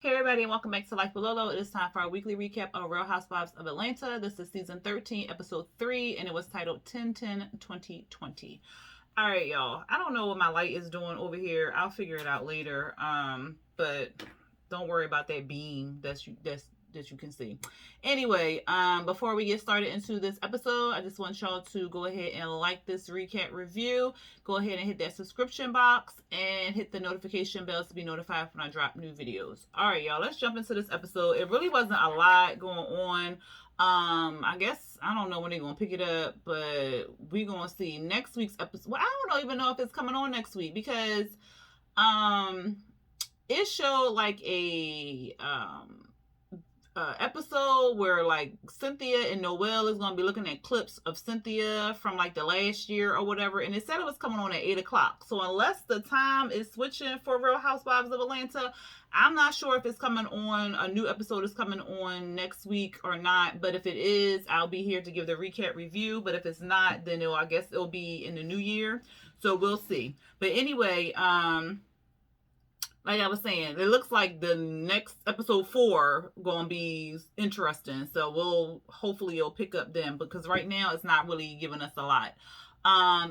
Hey everybody, and welcome back to Life with Lolo. It is time for our weekly recap of Real Housewives of Atlanta. This is season 13, episode 3, and it was titled 10-10-2020. All right, y'all. I don't know what my light is doing over here. I'll figure it out later. But don't worry about that beam that you can see. Anyway, before we get started into this episode, I just want y'all to go ahead and like this recap review. Go ahead and hit that subscription box and hit the notification bells to be notified when I drop new videos. All right, y'all, let's jump into this episode. It really wasn't a lot going on. I guess I don't know when they're gonna pick it up, but we're gonna see next week's episode. Well, I don't even know if it's coming on next week because um it showed like a episode where like Cynthia and Noelle is gonna be looking at clips of Cynthia from like the last year or whatever, and it said it was coming on at 8 o'clock. So unless the time is switching for Real Housewives of Atlanta, I'm not sure if it's coming on. A new episode is coming on next week or not. But if it is, I'll be here to give the recap review. But if it's not, then I guess it'll be in the new year. So we'll see. But anyway, like I was saying, it looks like the next episode 4 gonna be interesting. So hopefully it'll pick up then, because right now it's not really giving us a lot.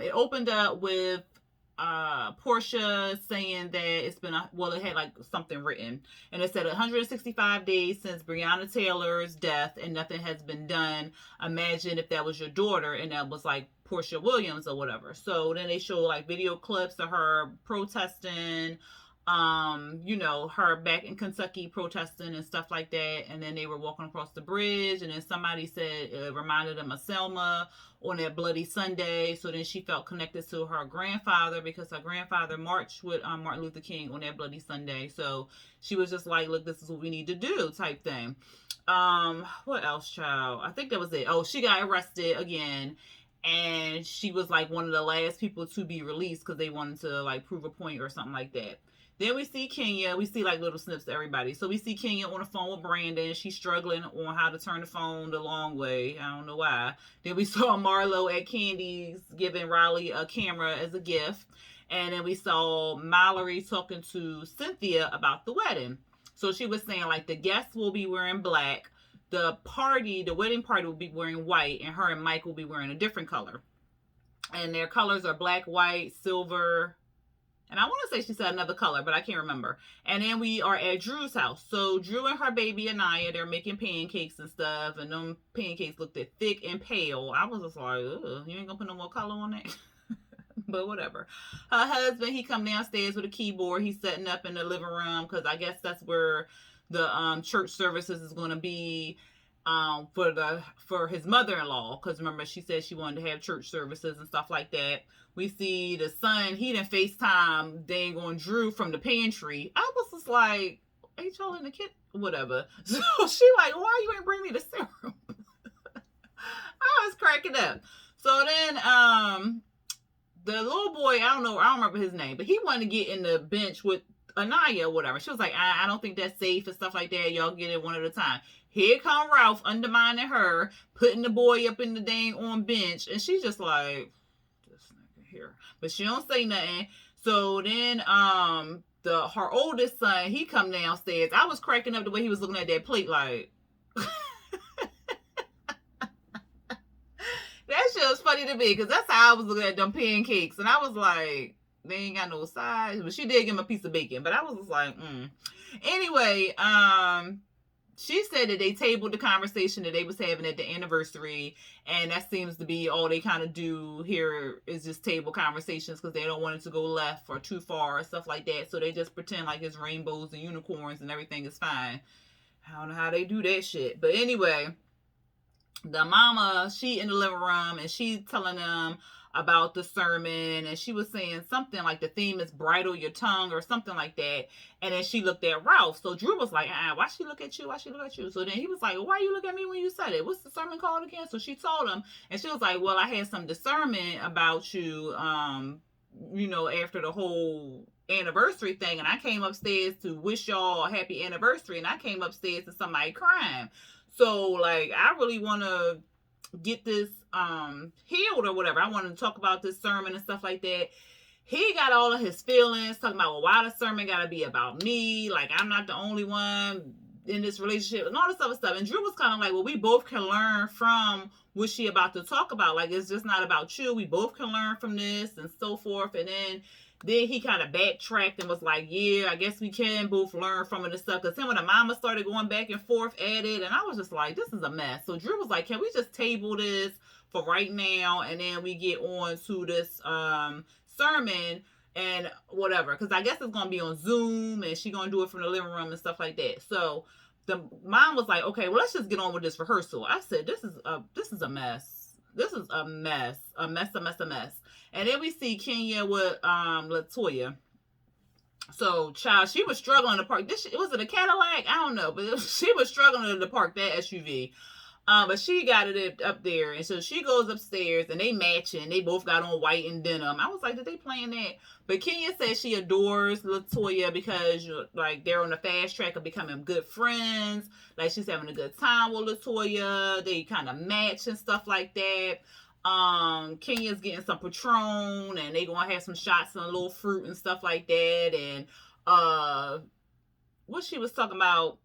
It opened up with Portia saying that it had like something written, and it said 165 days since Breonna Taylor's death and nothing has been done. Imagine if that was your daughter, and that was like Portia Williams or whatever. So then they show like video clips of her protesting, her back in Kentucky protesting and stuff like that. And then they were walking across the bridge, and then somebody said it reminded them of Selma on that Bloody Sunday. So then she felt connected to her grandfather because her grandfather marched with Martin Luther King on that Bloody Sunday. So she was just like, look, this is what we need to do type thing. What else, child? I think that was it. Oh, she got arrested again, and she was like one of the last people to be released because they wanted to like prove a point or something like that. Then we see Kenya. We see like little snips to everybody. So we see Kenya on the phone with Brandon. She's struggling on how to turn the phone the long way. I don't know why. Then we saw Marlo at Candy's giving Riley a camera as a gift. And then we saw Mallory talking to Cynthia about the wedding. So she was saying like the guests will be wearing black. The wedding party will be wearing white. And her and Mike will be wearing a different color. And their colors are black, white, silver, and I want to say she said another color, but I can't remember. And then we are at Drew's house. So Drew and her baby Anaya, they're making pancakes and stuff. And them pancakes looked thick and pale. I was just like, ugh, you ain't gonna put no more color on that? But whatever. Her husband, he come downstairs with a keyboard. He's setting up in the living room because I guess that's where the church services is going to be for his mother-in-law. Because remember, she said she wanted to have church services and stuff like that. We see the son, he done FaceTime dang on Drew from the pantry. I was just like, ain't y'all in the kitchen? Whatever. So she like, why you ain't bring me the serum? I was cracking up. So then the little boy, I don't remember his name, but he wanted to get in the bench with Anaya or whatever. She was like, I don't think that's safe and stuff like that. Y'all get it one at a time. Here come Ralph undermining her, putting the boy up in the dang on bench, and she's just like, here, but she don't say nothing. So then her oldest son, he come downstairs. I was cracking up the way he was looking at that plate like that shit was funny to me because that's how I was looking at them pancakes, and I was like, they ain't got no sides. But she did give him a piece of bacon, but I was just like, Anyway, she said that they tabled the conversation that they was having at the anniversary, and that seems to be all they kind of do here is just table conversations because they don't want it to go left or too far or stuff like that. So they just pretend like it's rainbows and unicorns and everything is fine. I don't know how they do that shit. But anyway, the mama, she in the living room and she telling them about the sermon, and she was saying something like the theme is bridle your tongue or something like that. And then she looked at Ralph. So Drew was like, why she look at you? Why she look at you? So then he was like, why you look at me when you said it? What's the sermon called again? So she told him, and she was like, well, I had some discernment about you, after the whole anniversary thing, and I came upstairs to wish y'all a happy anniversary, and I came upstairs to somebody crying. So like, I really want to get this healed or whatever. I wanted to talk about this sermon and stuff like that. he got all of his feelings, talking about, well, why the sermon gotta be about me? Like, I'm not the only one in this relationship and all this other stuff. And Drew was kind of like, well, we both can learn from what she about to talk about. Like, it's just not about you. We both can learn from this and so forth. And then he kind of backtracked and was like, yeah, I guess we can both learn from it and stuff. Because him and the mama started going back and forth at it. And I was just like, this is a mess. So Drew was like, can we just table this for right now? And then we get on to this sermon and whatever. Because I guess it's going to be on Zoom and she going to do it from the living room and stuff like that. So the mom was like, okay, well, let's just get on with this rehearsal. I said, this is a mess. This is a mess. A mess. And then we see Kenya with Latoya. So, child, she was struggling to park. Was it a Cadillac? I don't know, but she was struggling to park that SUV. But she got it up there, and so she goes upstairs, and they matching. They both got on white and denim. I was like, did they playing that? But Kenya says she adores Latoya because, like, they're on the fast track of becoming good friends. Like, she's having a good time with Latoya. They kind of match and stuff like that. Kenya's getting some Patron, and they gonna have some shots and a little fruit and stuff like that. And what she was talking about,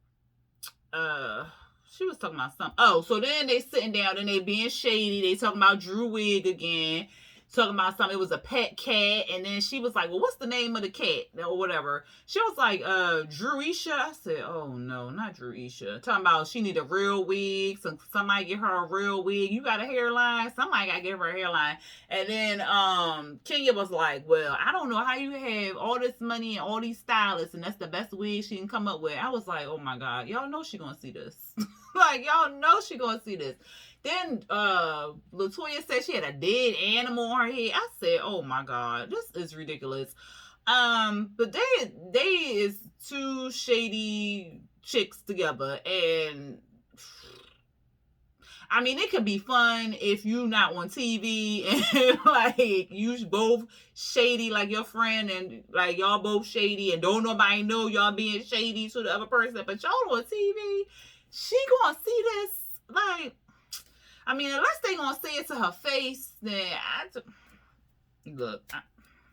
she was talking about something. Oh, so then they sitting down and they being shady. They talking about Drew Wig again. Talking about something. It was a pet cat. And then she was like, well, what's the name of the cat? Or whatever. She was like, Drewisha. I said, oh, no, not Drewisha. Talking about she need a real wig. Somebody get her a real wig. You got a hairline? Somebody got to give her a hairline. And then Kenya was like, well, I don't know how you have all this money and all these stylists. And that's the best wig she can come up with. I was like, oh, my God. Y'all know she going to see this. Like, y'all know she going to see this. Then Latoya said she had a dead animal on her head. I said, oh my God, this is ridiculous. But they is two shady chicks together, and I mean, it could be fun if you not on TV and like you both shady like your friend, and like y'all both shady and don't nobody know y'all being shady to the other person, but y'all on TV. She gonna see this, like, I mean, unless they gonna say it to her face, then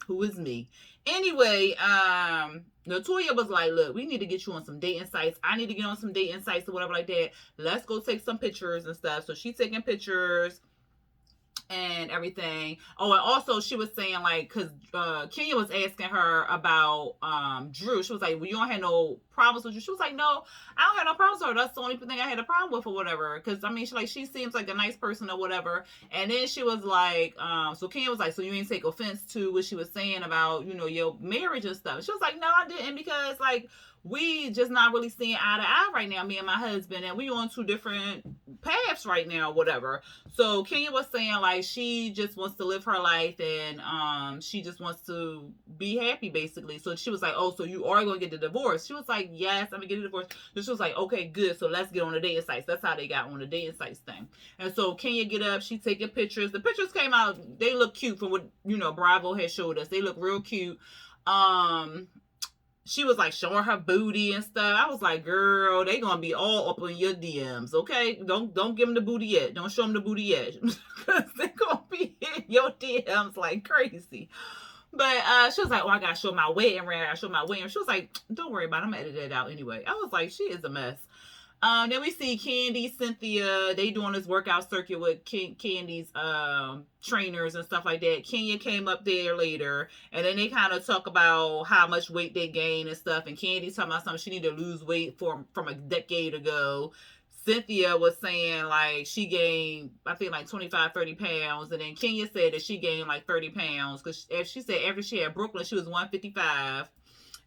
who is me? Anyway, Latoya was like, look, we need to get you on some dating sites. I need to get on some dating sites or whatever like that. Let's go take some pictures and stuff. So she's taking pictures and everything. Oh, and also she was saying, like, because Kenya was asking her about Drew. She was like, well, you don't have no problems with Drew? She was like, no, I don't have no problems with her. That's the only thing I had a problem with or whatever. Because, I mean, she seems like a nice person or whatever. And then she was like, so Kenya was like, so you ain't take offense to what she was saying about, your marriage and stuff. She was like, no, I didn't, because, like, we just not really seeing eye to eye right now, me and my husband, and we on two different paths right now, whatever. So Kenya was saying, like, she just wants to live her life, and she just wants to be happy, basically. So she was like, oh, so you are going to get the divorce? She was like, yes, I'm going to get a divorce. So she was like, okay, good, so let's get on the dating sites. That's how they got on the dating sites thing. And so Kenya get up, she taking pictures. The pictures came out, they look cute from what, Bravo had showed us. They look real cute. She was like showing her booty and stuff. I was like, girl, they gonna be all up on your DMs, okay? Don't give them the booty yet. Don't show them the booty yet, because they gonna be in your DMs like crazy. But she was like, oh, I gotta show my wedding ring. I gotta show my wedding ring. She was like, don't worry about it. I'm gonna edit that out anyway. I was like, she is a mess. Then we see Candy, Cynthia. They doing this workout circuit with Candy's trainers and stuff like that. Kenya came up there later, and then they kind of talk about how much weight they gained and stuff. And Candy's talking about something she need to lose weight from a decade ago. Cynthia was saying, like, she gained, I think, like 25, 30 pounds. And then Kenya said that she gained like 30 pounds. Because she said after she had Brooklyn, she was 155.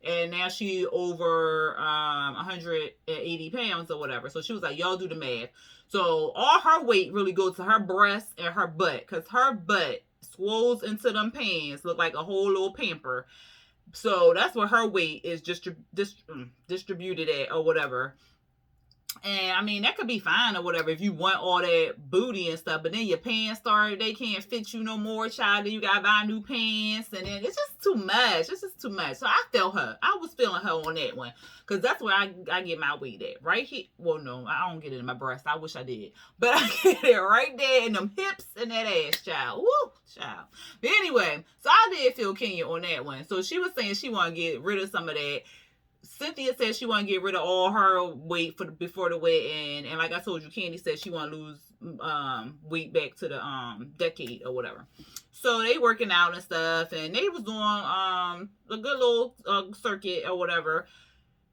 And now she over 180 pounds or whatever. So she was like, y'all do the math. So all her weight really goes to her breast and her butt. Because her butt swolls into them pants. Look like a whole little pamper. So that's where her weight is distributed at or whatever. And I mean, that could be fine or whatever if you want all that booty and stuff. But then your pants started, they can't fit you no more, child. Then you gotta buy new pants. And then it's just too much. It's just too much. So I felt her. I was feeling her on that one. Because that's where I get my weed at. Right here. Well, no, I don't get it in my breast. I wish I did. But I get it right there in them hips and that ass, child. Woo, child. But anyway, so I did feel Kenya on that one. So she was saying she want to get rid of some of that. Cynthia said she want to get rid of all her weight before the wedding, and like I told you, Candy said she want to lose weight back to the decade or whatever. So they working out and stuff, and they was doing a good little circuit or whatever.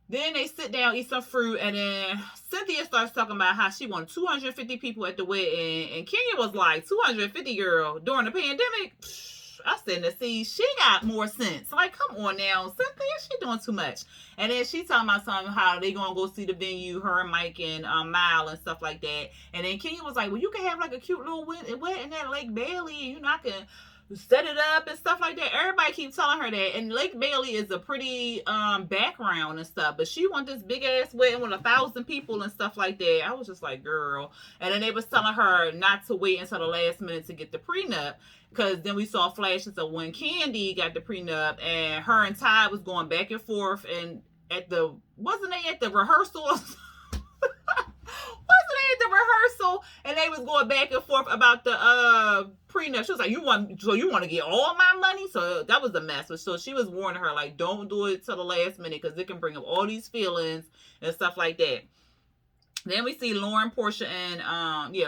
Then they sit down, eat some fruit, and then Cynthia starts talking about how she wanted 250 people at the wedding, and Kenya was like, 250, girl, during the pandemic? I said, to see, she got more sense. Like, come on now, Cynthia, she doing too much. And then she talking about something how they gonna go see the venue, her and Mike and Mile and stuff like that. And then Kenya was like, well, you can have like a cute little wedding at Lake Bailey, and you know, I can set it up and stuff like that. Everybody keeps telling her that. And Lake Bailey is a pretty background and stuff, but she want this big ass wedding with 1,000 people and stuff like that. I was just like, girl. And then they was telling her not to wait until the last minute to get the prenup, because then we saw flashes of when Candy got the prenup and her and Ty was going back and forth, and wasn't they at the rehearsal? Wasn't they at the rehearsal and they was going back and forth about the prenup? She was like, you want to get all my money? So that was a mess. So she was warning her, like, don't do it till the last minute, because it can bring up all these feelings and stuff like that. Then we see Lauren, Portia, and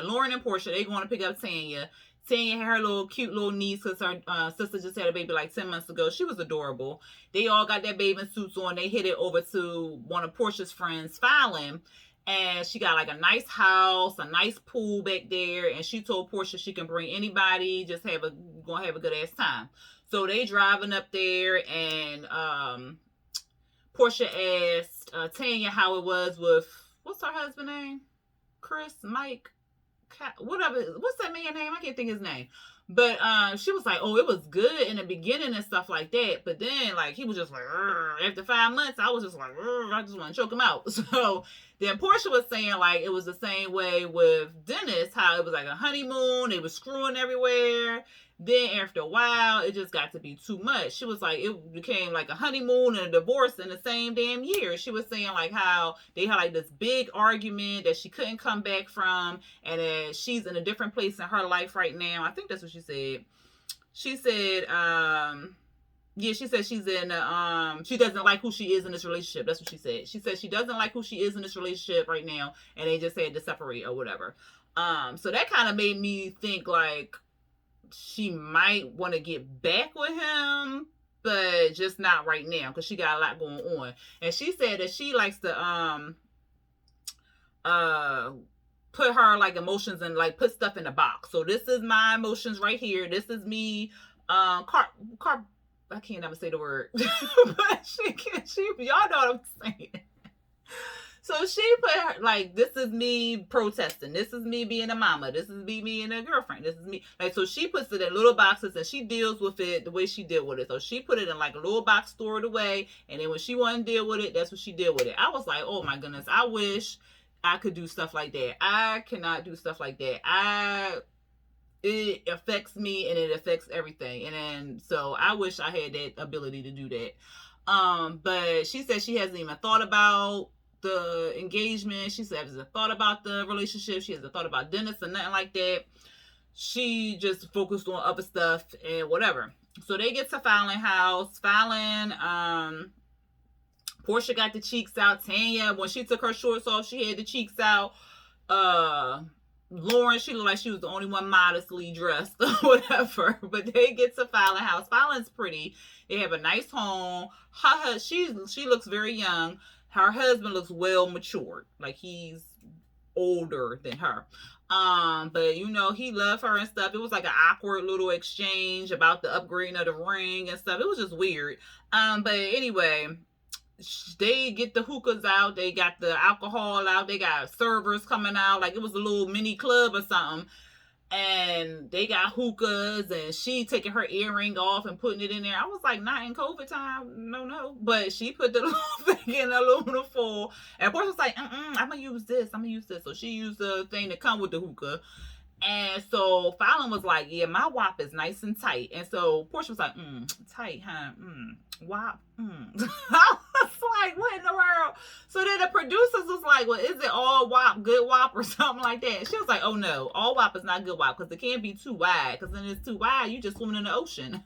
Lauren and Portia, they going to pick up Tanya. Tanya had her little cute little niece, because her sister just had a baby like 10 months ago. She was adorable. They all got their bathing suits on. They headed over to one of Portia's friends, Fallon. And she got like a nice house, a nice pool back there. And she told Portia she can bring anybody, just gonna have a good ass time. So they driving up there, and Portia asked Tanya how it was with, what's her husband name? Chris, Mike, whatever. What's that man's name? I can't think his name. But she was like, oh, it was good in the beginning and stuff like that. But then, like, he was just like, after 5 months, I was just like, I just want to choke him out. So then Portia was saying, like, it was the same way with Dennis, how it was like a honeymoon. They were screwing everywhere. Then after a while, it just got to be too much. She was like, it became like a honeymoon and a divorce in the same damn year. She was saying like how they had like this big argument that she couldn't come back from, and that she's in a different place in her life right now. I think that's what she said. She said, she said she's in she doesn't like who she is in this relationship. That's what she said. She said she doesn't like who she is in this relationship right now, and they just had to separate or whatever. So that kind of made me think like she might want to get back with him, but just not right now, because she got a lot going on. And she said that she likes to put her like emotions and like put stuff in a box. So this is my emotions right here. This is me. I can't ever say the word, but she y'all know what I'm saying. So she put her, like, this is me protesting. This is me being a mama. This is me being a girlfriend. This is me. Like, so she puts it in little boxes, and she deals with it the way she dealt with it. So she put it in like a little box stored away. And then when she wanted to deal with it, that's what she did with it. I was like, oh my goodness, I wish I could do stuff like that. I cannot do stuff like that. It affects me, and it affects everything. And then, so I wish I had that ability to do that. But she said she hasn't even thought about the engagement. She said she hasn't thought about the relationship. She hasn't thought about Dennis or nothing like that. She just focused on other stuff and whatever. So they get to Fallon house. Fallon, Portia got the cheeks out. Tanya, when she took her shorts off, she had the cheeks out. Lauren, she looked like she was the only one modestly dressed or whatever. But they get to Fallon house. Fallon's pretty. They have a nice home. She looks very young. Her husband looks well matured, like he's older than her. But you know, he loved her and stuff. It was like an awkward little exchange about the upgrading of the ring and stuff. It was just weird. But anyway, they get the hookahs out. They got the alcohol out. They got servers coming out. Like it was a little mini club or something. and they got hookahs, and she taking her earring off and putting it in there. I was like, not in COVID time, no. But she put the little thing in aluminum foil, and Portia was like, I'm gonna use this. So she used the thing that come with the hookah. And so Fallon was like, yeah, my WAP is nice and tight. And so Portia was like, tight, huh? WAP. I was like, what in the world? So then the producers was like, well, is it all WAP, good WAP, or something like that? She was like, oh no, all WAP is not good WAP, because it can't be too wide, because then it's too wide, you just swimming in the ocean.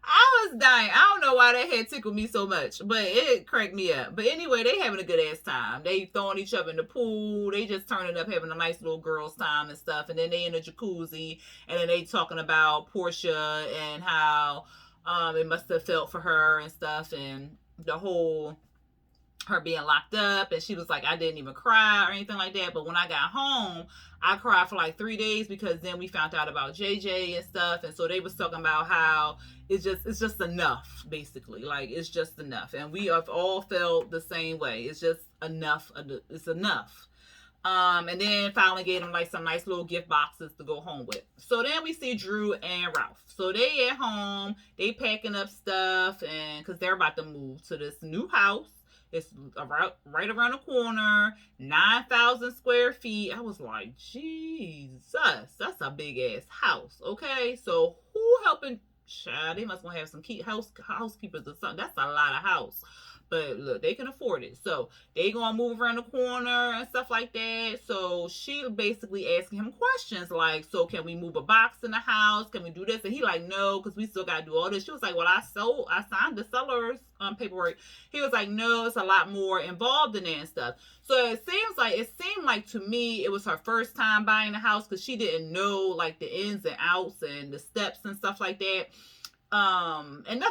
I was dying. I don't know why that had tickled me so much, but it cracked me up. But anyway, they having a good ass time. They throwing each other in the pool. They just turning up, having a nice little girls' time and stuff. And then they in the jacuzzi, and then they talking about Portia and how it must have felt for her and stuff, and the whole her being locked up. And she was like, I didn't even cry or anything like that, but when I got home, I cried for like 3 days, because then we found out about JJ and stuff. And so they was talking about how it's just enough, basically. Like, it's just enough, and we have all felt the same way. It's just enough. It's enough. And then finally gave them like some nice little gift boxes to go home with. So then we see Drew and Ralph. So they at home, they packing up stuff, and because they're about to move to this new house. It's right around the corner, 9,000 square feet. I was like, Jesus, that's a big ass house. Okay, so who helping? Child, they must want to have some housekeepers or something. That's a lot of house. But look, they can afford it. So they gonna move around the corner and stuff like that. So she basically asking him questions like, so can we move a box in the house? Can we do this? And he like, no, because we still gotta do all this. She was like, well, I signed the seller's paperwork. He was like, no, it's a lot more involved in that and stuff. So it seemed like to me it was her first time buying a house, because she didn't know like the ins and outs and the steps and stuff like that. And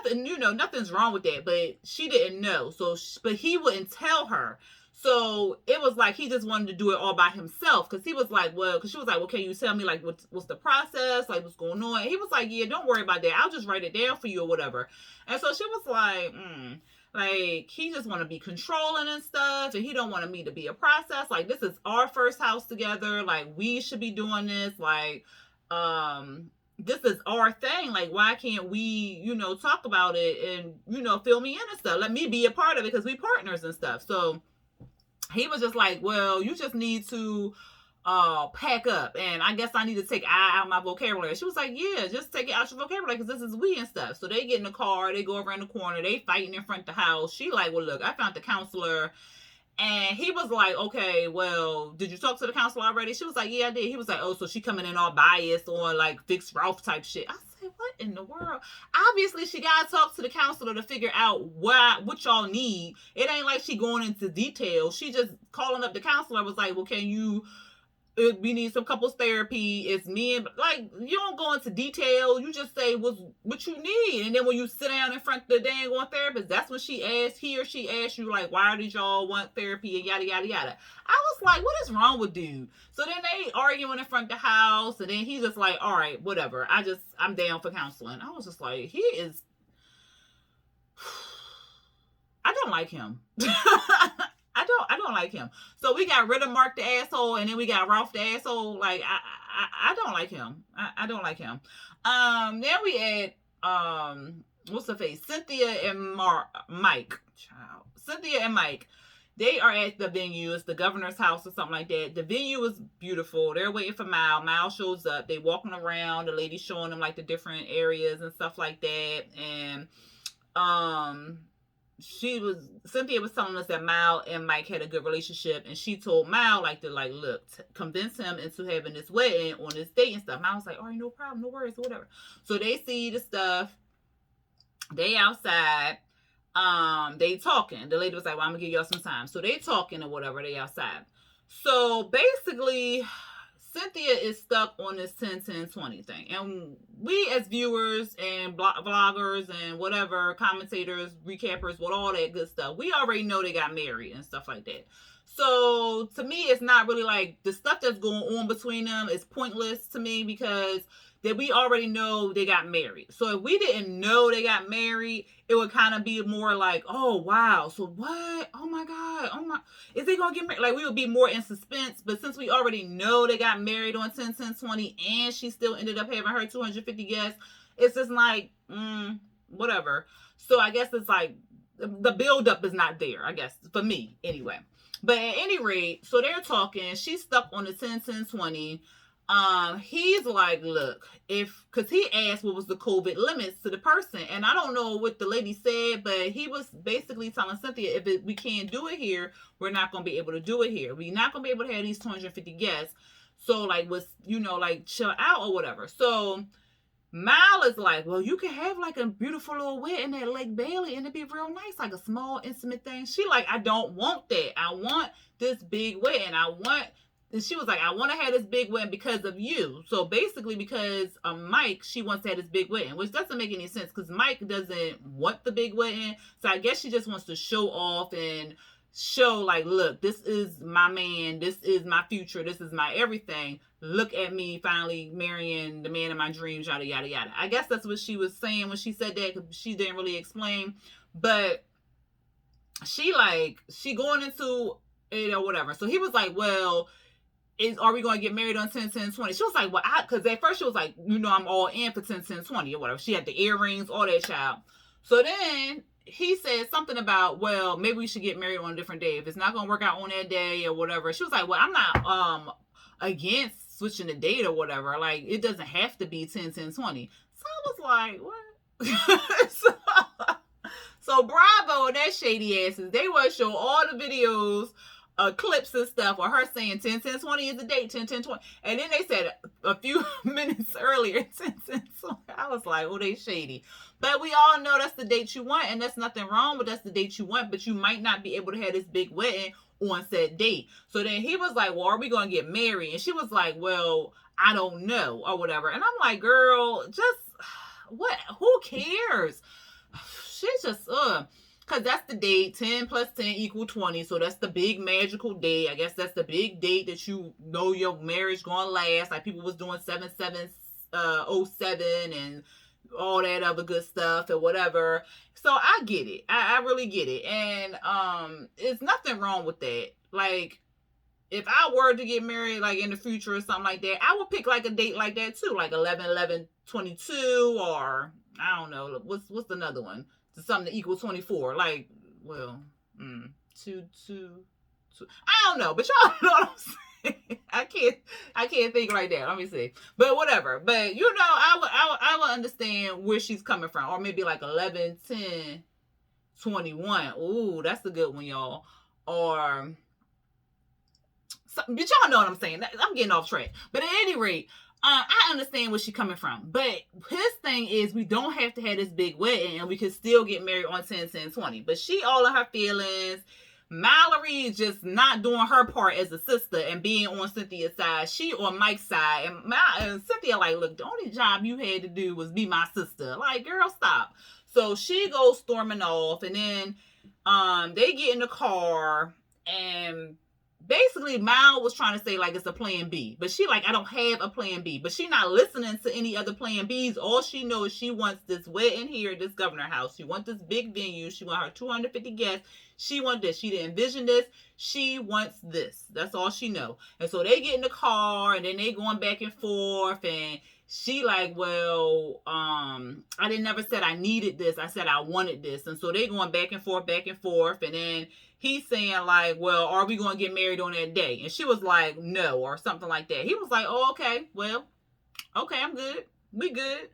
nothing's wrong with that, but she didn't know. But he wouldn't tell her. So it was like he just wanted to do it all by himself, because he was like, well, because she was like, well, can you tell me like what's the process, like what's going on? And he was like, yeah, don't worry about that, I'll just write it down for you or whatever. And so she was like, like, he just want to be controlling and stuff, and he don't want me to be a process. Like, this is our first house together, like we should be doing this, like this is our thing. Like, why can't we, talk about it and, fill me in and stuff? Let me be a part of it, because we partners and stuff. So he was just like, well, you just need to pack up. And I guess I need to take I out my vocabulary. She was like, yeah, just take it out your vocabulary, because this is we and stuff. So they get in the car, they go around the corner, they fighting in front of the house. She like, well, look, I found the counselor. And he was like, okay, well, did you talk to the counselor already? She was like, yeah, I did. He was like, oh, so she coming in all biased on like fix Ralph type shit. I said, what in the world? Obviously, she got to talk to the counselor to figure out what y'all need. It ain't like she going into detail. She just calling up the counselor, was like, well, can you... we need some couples therapy. It's me and, like, you don't go into detail. You just say what you need. And then when you sit down in front of the dang on therapist, that's when he or she asks you, like, why did y'all want therapy and yada, yada, yada. I was like, what is wrong with dude? So then they arguing in front of the house, and then he's just like, all right, whatever. I'm down for counseling. I was just like, I don't like him. I don't like him. So we got rid of Mark the asshole, and then we got Ralph the asshole. Like, I don't like him. I don't like him. Then we add what's the face? Cynthia and Mike. Child. Cynthia and Mike. They are at the venue. It's the governor's house or something like that. The venue is beautiful. They're waiting for Mal. Mal shows up. They walking around. The lady's showing them like the different areas and stuff like that. And Cynthia was telling us that Mal and Mike had a good relationship, and she told Mal look, convince him into having this wedding on this date and stuff. Mal was like, all right, no problem, no worries, whatever. So they see the stuff. They outside. They talking. The lady was like, well, I'm gonna give y'all some time. So they talking or whatever. They outside. So basically, Cynthia is stuck on this 10-10-20 thing. And we as viewers and vloggers and whatever, commentators, recappers, with all that good stuff, we already know they got married and stuff like that. So to me, it's not really like the stuff that's going on between them is pointless to me, because that we already know they got married. So if we didn't know they got married, it would kind of be more like, oh wow, so what? Oh my god, oh my, is they gonna get married? Like we would be more in suspense. But since we already know they got married on 10/10/20, and she still ended up having her 250 guests, it's just like, whatever. So I guess it's like the buildup is not there, I guess, for me anyway. But at any rate, so they're talking. She's stuck on the 10/10/20. He's like, look, because he asked what was the COVID limits to the person, and I don't know what the lady said, but he was basically telling Cynthia, if we can't do it here, we're not gonna be able to do it here. We're not gonna be able to have these 250 guests. So like, was like chill out or whatever. So Mal is like, well, you can have like a beautiful little wedding at Lake Bailey and it'd be real nice, like a small intimate thing. She like, I don't want that. I want this big wedding. And she was like, I want to have this big wedding because of you. So basically because of Mike, she wants to have this big wedding, which doesn't make any sense because Mike doesn't want the big wedding. So I guess she just wants to show off and show like, look, this is my man. This is my future. This is my everything. Look at me finally marrying the man of my dreams, yada, yada, yada. I guess that's what she was saying when she said that, because she didn't really explain. But she going into it or whatever. So he was like, well, are we going to get married on 10/10/20? She was like, well, because at first she was like, I'm all in for 10/10/20 or whatever. She had the earrings, all that, child. So then he said something about, well, maybe we should get married on a different day. If it's not going to work out on that day or whatever. She was like, well, I'm not against switching the date or whatever. Like, it doesn't have to be 10/10/20. So I was like, what? so Bravo and that shady asses, they want to show all the videos, clips and stuff, or her saying 10/10/20 is the date, 10/10/20. And then they said a few minutes earlier, 10/10/20. I was like, oh, they shady. But we all know that's the date you want, and that's nothing wrong with that's the date you want, but you might not be able to have this big wedding on said date. So then he was like, well, are we going to get married? And she was like, well, I don't know, or whatever. And I'm like, girl, just, what? Who cares? She's just, because that's the date. 10 plus 10 equal 20. So that's the big magical date. I guess that's the big date that you know your marriage going to last. Like people was doing 7/7/07 and all that other good stuff and whatever. So I get it. I really get it. And it's nothing wrong with that. Like, if I were to get married like in the future or something like that, I would pick like a date like that too. Like 11/11/22, or I don't know. What's another one? Something to equal 24. Like, well, 2. I don't know, but y'all know what I'm saying. I can't think right there. Let me see. But whatever. But I would understand where she's coming from. Or maybe like 11/10/21. Ooh, that's a good one, y'all. Or but y'all know what I'm saying. I'm getting off track. But at any rate, I understand where she's coming from. But his thing is, we don't have to have this big wedding and we can still get married on 10/10/20. But she all in her feelings. Mallory is just not doing her part as a sister and being on Cynthia's side. She on Mike's side. And Cynthia like, look, the only job you had to do was be my sister. Like, girl, stop. So she goes storming off, and then they get in the car, and basically Mal was trying to say like it's a plan B, but she like, I don't have a plan B. But she not listening to any other plan Bs. All she knows, she wants this wedding here at this governor house. She wants this big venue. She wants her 250 guests. She wants this. She didn't envision this. She wants this. That's all she know. And so they get in the car, and then they going back and forth, and she like, well, I didn't never said I needed this. I said I wanted this. And so they going back and forth, and then he's saying like, well, are we going to get married on that day? And she was like, no, or something like that. He was like, oh, okay, well, okay, I'm good. We good.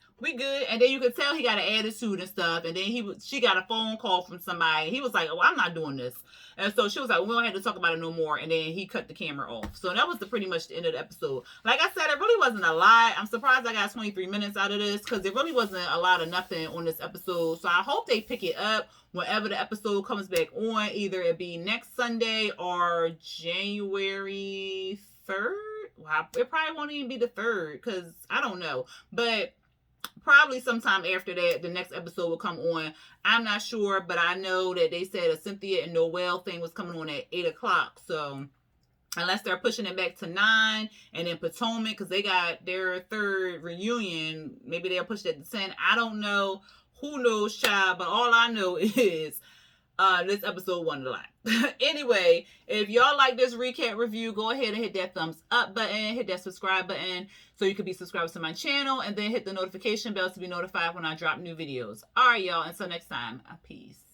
And then you could tell he got an attitude and stuff. And then she got a phone call from somebody. He was like, oh, I'm not doing this. And so she was like, we don't have to talk about it no more. And then he cut the camera off. So that was pretty much the end of the episode. Like I said, it really wasn't a lot. I'm surprised I got 23 minutes out of this, because it really wasn't a lot of nothing on this episode. So I hope they pick it up whenever the episode comes back on. Either it be next Sunday or January 3rd. Well, it probably won't even be the 3rd, because I don't know. But probably sometime after that, the next episode will come on. I'm not sure, but I know that they said a Cynthia and Noel thing was coming on at 8 o'clock. So unless they're pushing it back to 9, and then Potomac, because they got their 3rd reunion, maybe they'll push it to 10. I don't know. Who knows, child? But all I know is this episode wasn't a lot. Anyway, if y'all like this recap review, go ahead and hit that thumbs up button, hit that subscribe button so you can be subscribed to my channel, and then hit the notification bell to be notified when I drop new videos. All right, y'all. Until next time, peace.